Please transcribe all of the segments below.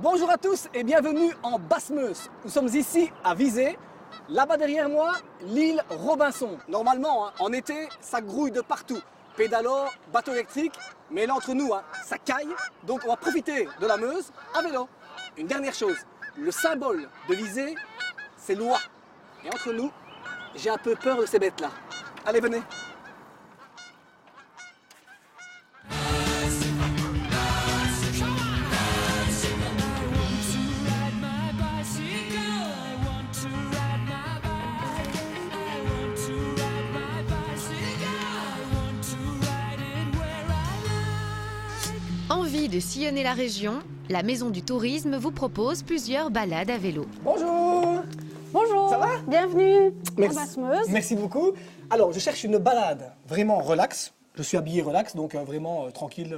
Bonjour à tous et bienvenue en Basse-Meuse. Nous sommes ici à Visé. Là-bas derrière moi, l'île Robinson. Normalement, en été, ça grouille de partout. Pédalo, bateau électrique, mais là entre nous, ça caille. Donc on va profiter de la Meuse à vélo. Une dernière chose, le symbole de Visé, c'est l'oie. Et entre nous, j'ai un peu peur de ces bêtes-là. Allez, venez. Envie de sillonner la région, la Maison du Tourisme vous propose plusieurs balades à vélo. Bonjour. Bonjour, Ça va? Bienvenue Merci. en Basse-Meuse. Merci beaucoup. Alors, je cherche une balade vraiment relax. Je suis habillé relax, donc vraiment tranquille.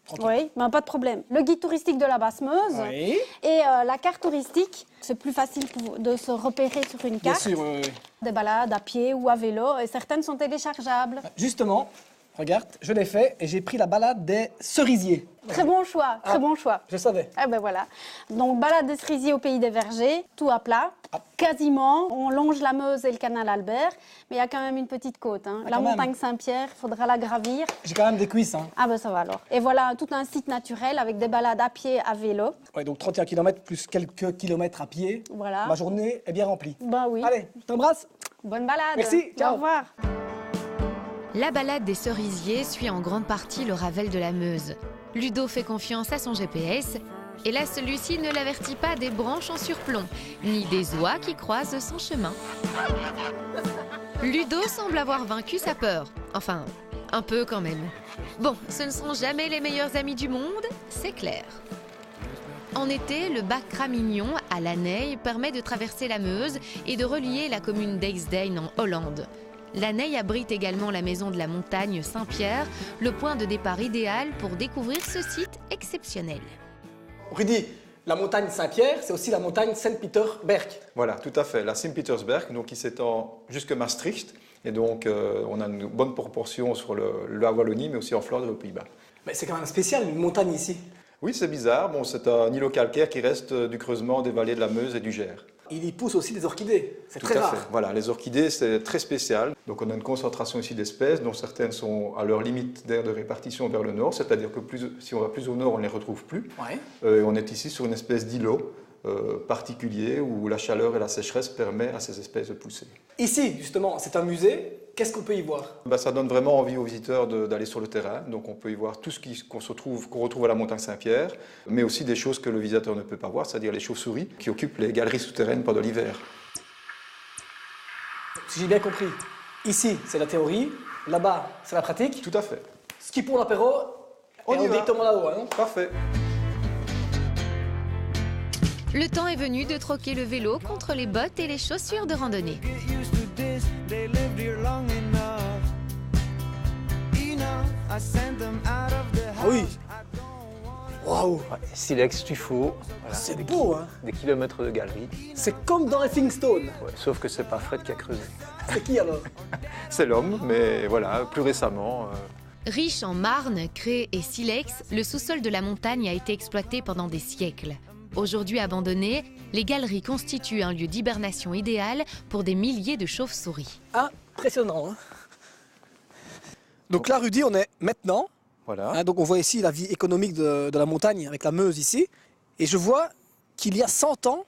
Tranquille. Oui, ben, pas de problème. Le guide touristique de la Basse-Meuse Oui. et la carte touristique. C'est plus facile de se repérer sur une Bien carte. sûr, oui. Des balades à pied ou à vélo et certaines sont téléchargeables. Justement, regarde, je l'ai fait et j'ai pris la balade des cerisiers. Très bon choix, très bon choix. Je savais. Ah ben voilà. Donc balade des cerisiers au pays des vergers, tout à plat. Ah. Quasiment, on longe la Meuse et le canal Albert, mais il y a quand même une petite côte. Hein. Ah, La quand même. montagne Saint-Pierre, il faudra la gravir. J'ai quand même des cuisses. Hein. Ah ben ça va alors. Et voilà tout un site naturel avec des balades à pied, à vélo. Ouais, donc 31 km plus quelques kilomètres à pied. Voilà. Ma journée est bien remplie. Ben oui. Allez, je t'embrasse. Bonne balade. Merci, ciao. Au revoir. La balade des cerisiers suit en grande partie le Ravel de la Meuse. Ludo fait confiance à son GPS et là celui-ci ne l'avertit pas des branches en surplomb, ni des oies qui croisent son chemin. Ludo semble avoir vaincu sa peur. Enfin, un peu quand même. Bon, ce ne sont jamais les meilleurs amis du monde, c'est clair. En été, le bac Cramignon à Laneille permet de traverser la Meuse et de relier la commune d'Eixdane en Hollande. Laneille abrite également la maison de la montagne Saint-Pierre, le point de départ idéal pour découvrir ce site exceptionnel. Rudy, la montagne Saint-Pierre, c'est aussi la montagne Saint-Petersberg. Voilà, tout à fait. La Saint-Petersberg, donc qui s'étend jusque Maastricht. Et donc, on a une bonne proportion sur la Wallonie, mais aussi en Flandre et aux Pays-Bas. Mais c'est quand même spécial, une montagne ici. Oui, c'est bizarre. Bon, c'est un îlot calcaire qui reste du creusement des vallées de la Meuse et du Gers. Il y pousse aussi des orchidées. C'est Tout très à rare. fait. Voilà, les orchidées, c'est très spécial. Donc, on a une concentration ici d'espèces, dont certaines sont à leur limite d'aire de répartition vers le nord, c'est-à-dire que si on va plus au nord, on ne les retrouve plus. Ouais. On est ici sur une espèce d'îlot particulier où la chaleur et la sécheresse permettent à ces espèces de pousser. Ici, justement, c'est un musée. Qu'est-ce qu'on peut y voir? Ça donne vraiment envie aux visiteurs d'aller sur le terrain. Donc on peut y voir tout ce qu'on retrouve à la montagne Saint-Pierre, mais aussi des choses que le visiteur ne peut pas voir, c'est-à-dire les chauves-souris qui occupent les galeries souterraines pendant l'hiver. Si j'ai bien compris, ici, c'est la théorie. Là-bas, c'est la pratique. Tout à fait. Ski pour l'apéro. On et y va. directement là-haut, hein. Parfait. Le temps est venu de troquer le vélo contre les bottes et les chaussures de randonnée. Ah oui. Waouh. Silex, Tuffeau, voilà, C'est beau, hein. des kilomètres de galerie. C'est comme dans Livingstone. Ouais, sauf que c'est pas Fred qui a creusé. C'est qui alors? C'est l'homme, mais voilà, plus récemment. Riche en marne, craie et silex, le sous-sol de la montagne a été exploité pendant des siècles. Aujourd'hui abandonné, les galeries constituent un lieu d'hibernation idéal pour des milliers de chauves-souris. Impressionnant, hein. Donc là, Rudy, on est maintenant. Voilà. Hein, donc on voit ici la vie économique de la montagne avec la Meuse ici. Et je vois qu'il y a 100 ans,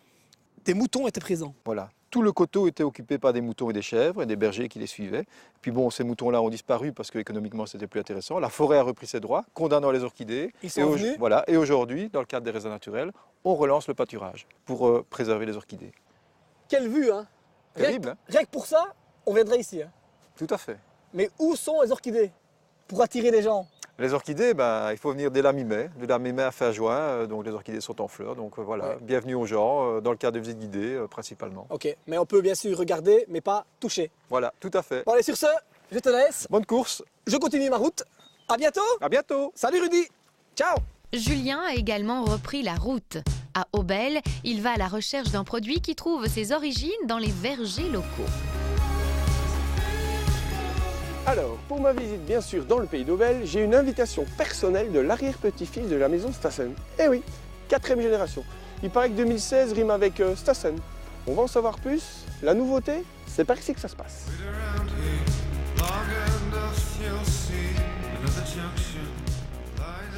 des moutons étaient présents. Voilà. Tout le coteau était occupé par des moutons et des chèvres et des bergers qui les suivaient. Puis bon, ces moutons-là ont disparu parce qu'économiquement, c'était plus intéressant. La forêt a repris ses droits, condamnant les orchidées. Ils sont venus. Voilà. Et aujourd'hui, dans le cadre des réserves naturelles, on relance le pâturage pour préserver les orchidées. Quelle vue, hein. Terrible, hein? Rien que pour ça, on viendrait ici. Hein. Tout à fait. Mais où sont les orchidées pour attirer les gens? Les orchidées, il faut venir dès la mi-mai, de la mi-mai à fin juin, donc les orchidées sont en fleurs. Donc voilà, Ouais. bienvenue aux gens, dans le cadre de visites guidées principalement. Ok, mais on peut bien sûr regarder, mais pas toucher. Voilà, tout à fait. Bon allez, sur ce, je te laisse. Bonne course, Je continue ma route. À bientôt. à bientôt! Salut Rudy. Ciao. Julien a également repris la route. À Aubel, il va à la recherche d'un produit qui trouve ses origines dans les vergers locaux. Alors, pour ma visite bien sûr dans le pays d'Aubel, j'ai une invitation personnelle de l'arrière-petit-fils de la maison Stassen. Eh oui, 4e génération. Il paraît que 2016 rime avec Stassen. On va en savoir plus. La nouveauté, c'est par ici que ça se passe.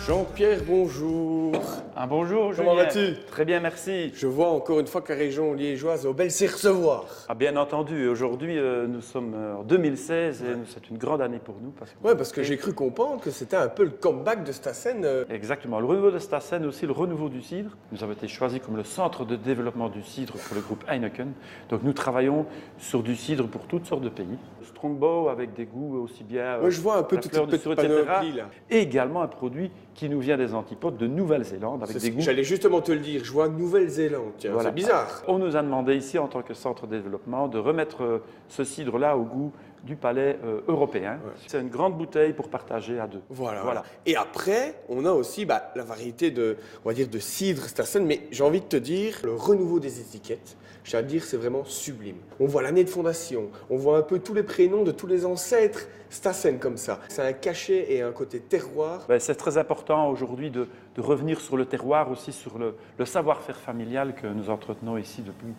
Jean-Pierre, bonjour. Un bonjour, Julien. Comment vas-tu? Très bien, merci. Je vois encore une fois que la région liégeoise est belle s'y recevoir. Ah, bien entendu, aujourd'hui, nous sommes en 2016 et c'est une grande année pour nous. Parce que j'ai cru comprendre que c'était un peu le comeback de Stassen. Exactement, le renouveau de Stassen, aussi le renouveau du cidre. Nous avons été choisis comme le centre de développement du cidre pour le groupe Heineken. Donc nous travaillons sur du cidre pour toutes sortes de pays. Strongbow avec des goûts aussi bien... Moi je vois un peu la toute fleur cette du petite sirop, panoplie là. Et également un produit qui nous vient des antipodes de Nouvelle-Zélande avec des goûts... J'allais justement te le dire, je vois Nouvelle-Zélande, tiens, Voilà. c'est bizarre. On nous a demandé ici, en tant que centre de développement, de remettre ce cidre-là au goût du palais européen. Ouais. C'est une grande bouteille pour partager à deux. Voilà. Et après, on a aussi la variété de, on va dire, de cidre Stassen, mais j'ai envie de te dire, le renouveau des étiquettes, je tiens à dire, c'est vraiment sublime. On voit l'année de fondation, on voit un peu tous les prénoms de tous les ancêtres Stassen comme ça. C'est un cachet et un côté terroir. C'est très important aujourd'hui de revenir sur le terroir, aussi sur le savoir-faire familial que nous entretenons ici depuis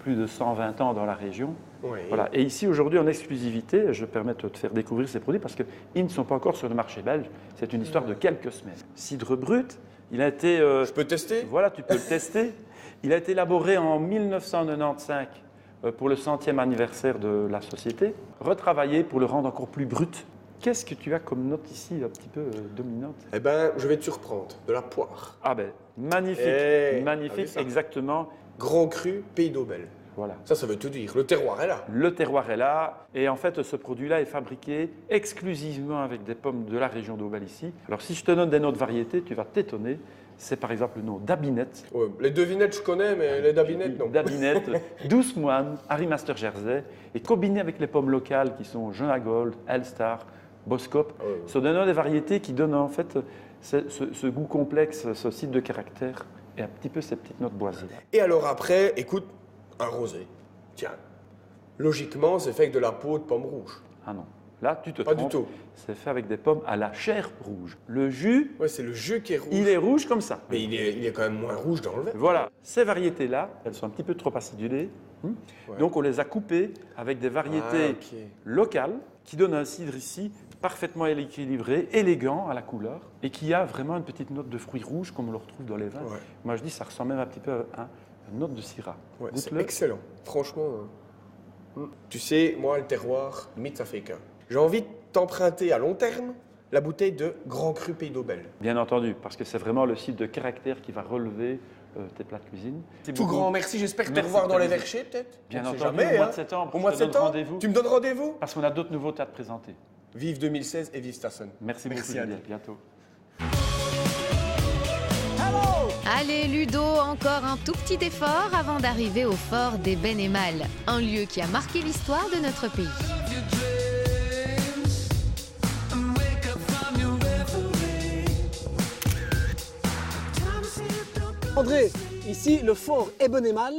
plus de 120 ans dans la région. Oui. Voilà. Et ici, aujourd'hui, en exclusivité, je permets de te faire découvrir ces produits parce qu'ils ne sont pas encore sur le marché belge. C'est une histoire de quelques semaines. Cidre brut, il a été... Je peux tester? Voilà, tu peux le tester. Il a été élaboré en 1995 pour le 100e anniversaire de la société, retravaillé pour le rendre encore plus brut. Qu'est-ce que tu as comme note ici, un petit peu dominante? Eh bien, je vais te surprendre. De la poire. Ah ben, magnifique, magnifique, exactement. Grand cru, Pays d'Aubel. Voilà. Ça veut tout dire. Le terroir est là. Le terroir est là. Et en fait, ce produit-là est fabriqué exclusivement avec des pommes de la région d'Aubel ici. Alors, si je te donne des noms de variétés, tu vas t'étonner. C'est par exemple le nom d'Abinette. Ouais, les devinettes, je connais, mais les d'Abinette, non. D'Abinette, Douce Moine, Harry Master Jersey. Et combiné avec les pommes locales qui sont Jean Gold, Elstar, Boskop. Ce sont des noms des variétés qui donnent en fait ce goût complexe, ce site de caractère et un petit peu ces petites notes boisées. Et alors après, écoute, un rosé. Tiens, logiquement, c'est fait avec de la peau de pomme rouge. Ah non, là tu te Pas trompes. du tout. C'est fait avec des pommes à la chair rouge. Le jus, Ouais, c'est le jus qui est rouge. il est rouge comme ça. Mais il est quand même moins rouge dans le verre. Voilà, ces variétés-là, elles sont un petit peu trop acidulées. Ouais. Donc on les a coupées avec des variétés locales qui donnent un cidre ici parfaitement équilibré, élégant à la couleur et qui a vraiment une petite note de fruits rouges comme on le retrouve dans les vins. Ouais. Moi je dis ça ressemble même un petit peu à une note de syrah. Ouais, c'est Goûte-le. excellent. Franchement, tu sais, moi, le terroir, limite, ça fait qu'un. J'ai envie de t'emprunter à long terme la bouteille de Grand Cru Pays d'Aubel. Bien entendu, parce que c'est vraiment le site de caractère qui va relever tes plats de cuisine. Tout grand merci, j'espère te Merci revoir de dans les ta verchers peut-être. Bien On sait entendu, jamais, au mois de septembre, Au mois de je te donne septembre, rendez-vous. tu me donnes rendez-vous? Parce qu'on a d'autres nouveautés à te présenter. Vive 2016 et vive Stassen. Merci beaucoup, Merci, Julien. Andy. Bientôt. Allez Ludo, encore un tout petit effort avant d'arriver au fort des Bénémales, un lieu qui a marqué l'histoire de notre pays. André, ici le fort Ébénémal,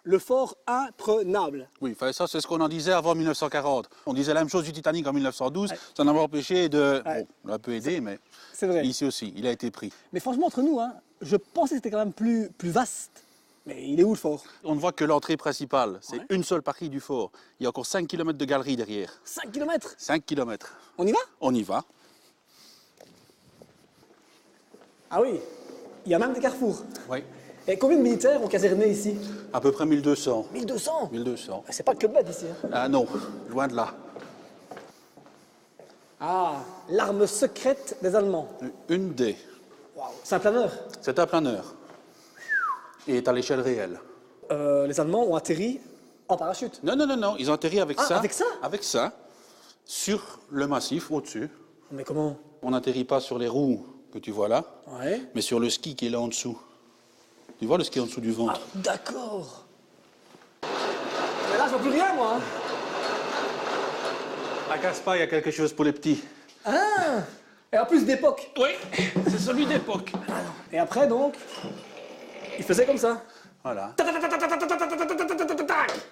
le fort imprenable. Oui, ça c'est ce qu'on en disait avant 1940. On disait la même chose du Titanic en 1912, ça n'a pas empêché de... Ouais. Bon, on l'a un peu aidé, mais C'est vrai. ici aussi, il a été pris. Mais franchement, entre nous, je pensais que c'était quand même plus vaste. Mais il est où le fort? On ne voit que l'entrée principale, c'est Ouais. une seule partie du fort. Il y a encore 5 km de galerie derrière. 5 km. 5 km. On y va? On y va. Ah oui, il y a même des carrefours. Oui. Et combien de militaires ont caserné ici? À peu près 1200. 1200. 1200. C'est pas le Club Med ici. Ah non, loin de là. Ah, l'arme secrète des Allemands. Une des. Waouh. C'est un planeur. C'est un planeur. Et est à l'échelle réelle. Les Allemands ont atterri en parachute. Non, non, non, non, ils ont atterri avec Ah, ça. avec ça? Avec ça, sur le massif au-dessus. Mais comment? On n'atterrit pas sur les roues que tu vois là, Ouais. mais sur le ski qui est là en dessous. Tu vois le ski en dessous du ventre? Ah, d'accord. Mais là, je vois plus rien, moi. À Caspar, il y a quelque chose pour les petits. Ah. Et en plus d'époque. Oui, c'est celui d'époque. Et après, donc, il faisait comme ça. Voilà.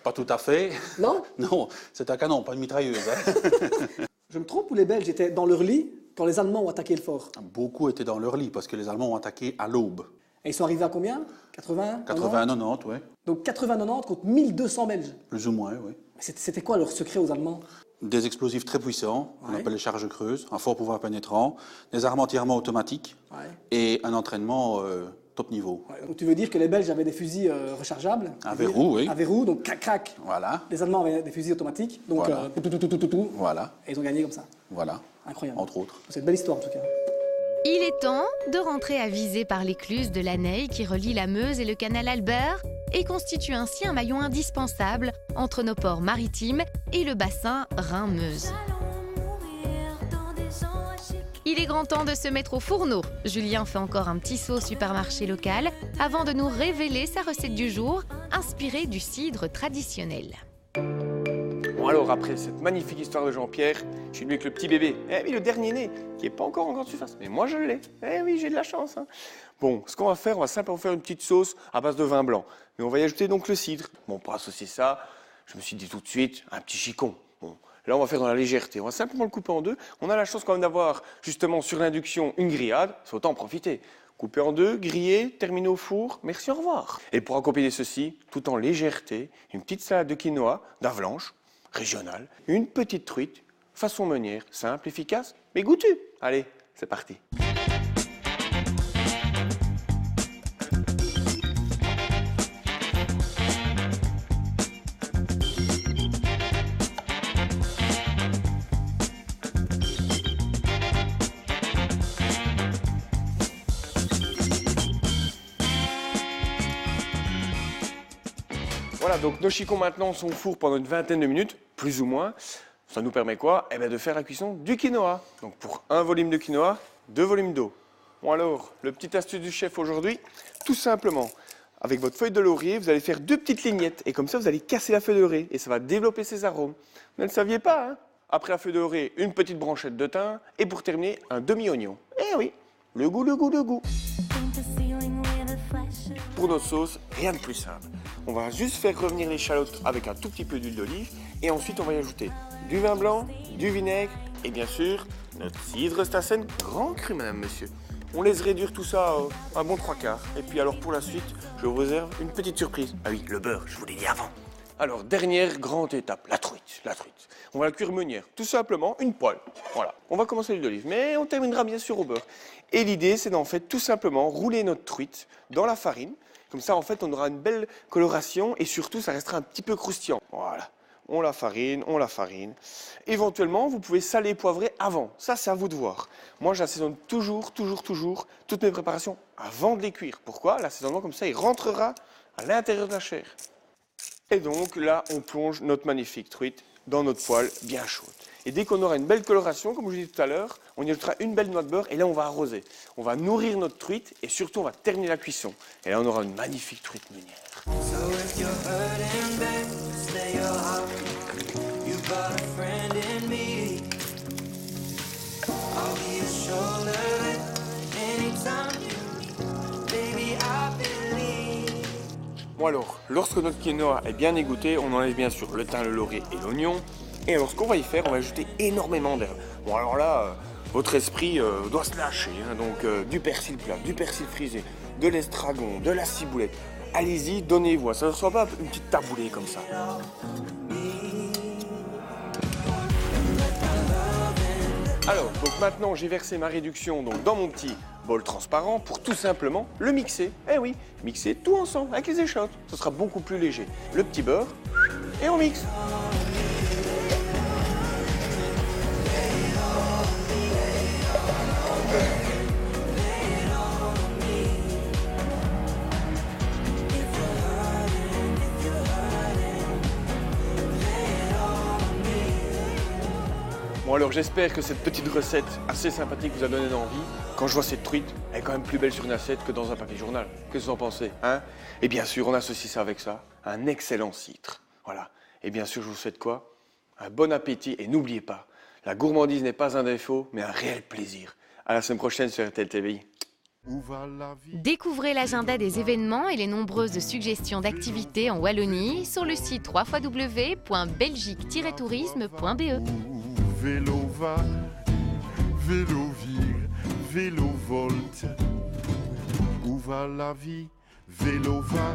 Pas tout à fait. Non? Non, c'est un canon, pas une mitrailleuse. hein. Je me trompe ou les Belges étaient dans leur lit quand les Allemands ont attaqué le fort? Beaucoup étaient dans leur lit parce que les Allemands ont attaqué à l'aube. Et ils sont arrivés à combien? 80? 80-90, oui. Donc 80-90 contre 1200 Belges. Plus ou moins, oui. C'était quoi leur secret aux Allemands? Des explosifs très puissants, on Ouais. appelle les charges creuses, un fort pouvoir pénétrant, des armes entièrement automatiques Ouais. et un entraînement top niveau. Ouais, donc tu veux dire que les Belges avaient des fusils rechargeables? À verrou, oui. À verrou, donc crac-crac. Voilà, Les Allemands avaient des fusils automatiques, donc Voilà. tout. voilà, Et ils ont gagné comme ça. voilà, Incroyable. entre autres. C'est une belle histoire en tout cas. Il est temps de rentrer à Visé par l'écluse de l'Anneille qui relie la Meuse et le canal Albert et constitue ainsi un maillon indispensable entre nos ports maritimes et le bassin Rhin-Meuse. Il est grand temps de se mettre au fourneau. Julien fait encore un petit saut au supermarché local avant de nous révéler sa recette du jour, inspirée du cidre traditionnel. Bon alors, après cette magnifique histoire de Jean-Pierre, je suis venu avec le petit bébé. Eh oui, le dernier né, qui n'est pas encore en grande surface. Mais moi, je l'ai. Eh oui, j'ai de la chance. Hein. Bon, ce qu'on va faire, on va simplement faire une petite sauce à base de vin blanc. Mais on va y ajouter donc le cidre. Bon, pour associer ça, je me suis dit tout de suite, un petit chicon. Bon, là, on va faire dans la légèreté. On va simplement le couper en deux. On a la chance quand même d'avoir, justement, sur l'induction, une grillade. C'est autant en profiter. Couper en deux, griller, terminer au four. Merci, au revoir. Et pour accompagner ceci, tout en légèreté, une petite salade de quinoa, d'Avlanche, régionale, une petite truite, façon meunière, simple, efficace, mais goûtue. Allez, c'est parti. Voilà, donc nos chicons maintenant sont au four pendant une vingtaine de minutes, plus ou moins. Ça nous permet quoi? Eh bien de faire la cuisson du quinoa. Donc pour un volume de quinoa, 2 volumes d'eau. Bon alors, le petit astuce du chef aujourd'hui, tout simplement, avec votre feuille de laurier, vous allez faire 2 petites lignettes. Et comme ça, vous allez casser la feuille de laurier et ça va développer ses arômes. Vous ne le saviez pas, hein? Après la feuille de laurier, une petite branchette de thym. Et pour terminer, un demi-oignon. Eh oui, le goût. Pour notre sauce, rien de plus simple. On va juste faire revenir l'échalote avec un tout petit peu d'huile d'olive et ensuite on va y ajouter du vin blanc, du vinaigre et bien sûr notre cidre Stassen grand cru, madame, monsieur. On laisse réduire tout ça un bon 3/4. Et puis alors pour la suite, je vous réserve une petite surprise. Ah oui, le beurre, je vous l'ai dit avant. Alors, dernière grande étape, la truite. On va la cuire meunière, tout simplement une poêle. Voilà, on va commencer l'huile d'olive, mais on terminera bien sûr au beurre. Et l'idée, c'est d'en fait tout simplement rouler notre truite dans la farine. Comme ça, en fait, on aura une belle coloration et surtout, ça restera un petit peu croustillant. Voilà, on la farine. Éventuellement, vous pouvez saler et poivrer avant. Ça, c'est à vous de voir. Moi, j'assaisonne toujours toutes mes préparations avant de les cuire. Pourquoi? L'assaisonnement, comme ça, il rentrera à l'intérieur de la chair. Et donc là, on plonge notre magnifique truite dans notre poêle bien chaude. Et dès qu'on aura une belle coloration, comme je vous disais tout à l'heure, on y ajoutera une belle noix de beurre et là, on va arroser. On va nourrir notre truite et surtout, on va terminer la cuisson. Et là, on aura une magnifique truite meunière. Bon alors, lorsque notre quinoa est bien égoutté, on enlève bien sûr le thym, le laurier et l'oignon. Et alors ce qu'on va y faire, on va ajouter énormément d'herbes. Bon alors là, votre esprit doit se lâcher. Hein, donc du persil plat, du persil frisé, de l'estragon, de la ciboulette. Allez-y, donnez-vous. Ça ne sera pas une petite taboulée comme ça. Alors, donc maintenant j'ai versé ma réduction donc, dans mon petit bol transparent pour tout simplement le mixer. Eh oui, mixer tout ensemble avec les échalotes. Ce sera beaucoup plus léger. Le petit beurre et on mixe. Bon alors j'espère que cette petite recette assez sympathique vous a donné envie. Quand je vois cette truite, elle est quand même plus belle sur une assiette que dans un papier journal. Qu'est-ce que vous en pensez, hein? Et bien sûr, on associe ça avec ça, un excellent cidre. Voilà. Et bien sûr, je vous souhaite quoi? Un bon appétit et n'oubliez pas, la gourmandise n'est pas un défaut, mais un réel plaisir. À la semaine prochaine sur RTL TVI. Découvrez l'agenda des événements et les nombreuses suggestions d'activités en Wallonie sur le site www.belgique-tourisme.be. Vélo va, vélo vire, vélo volte. va la vie, vélo va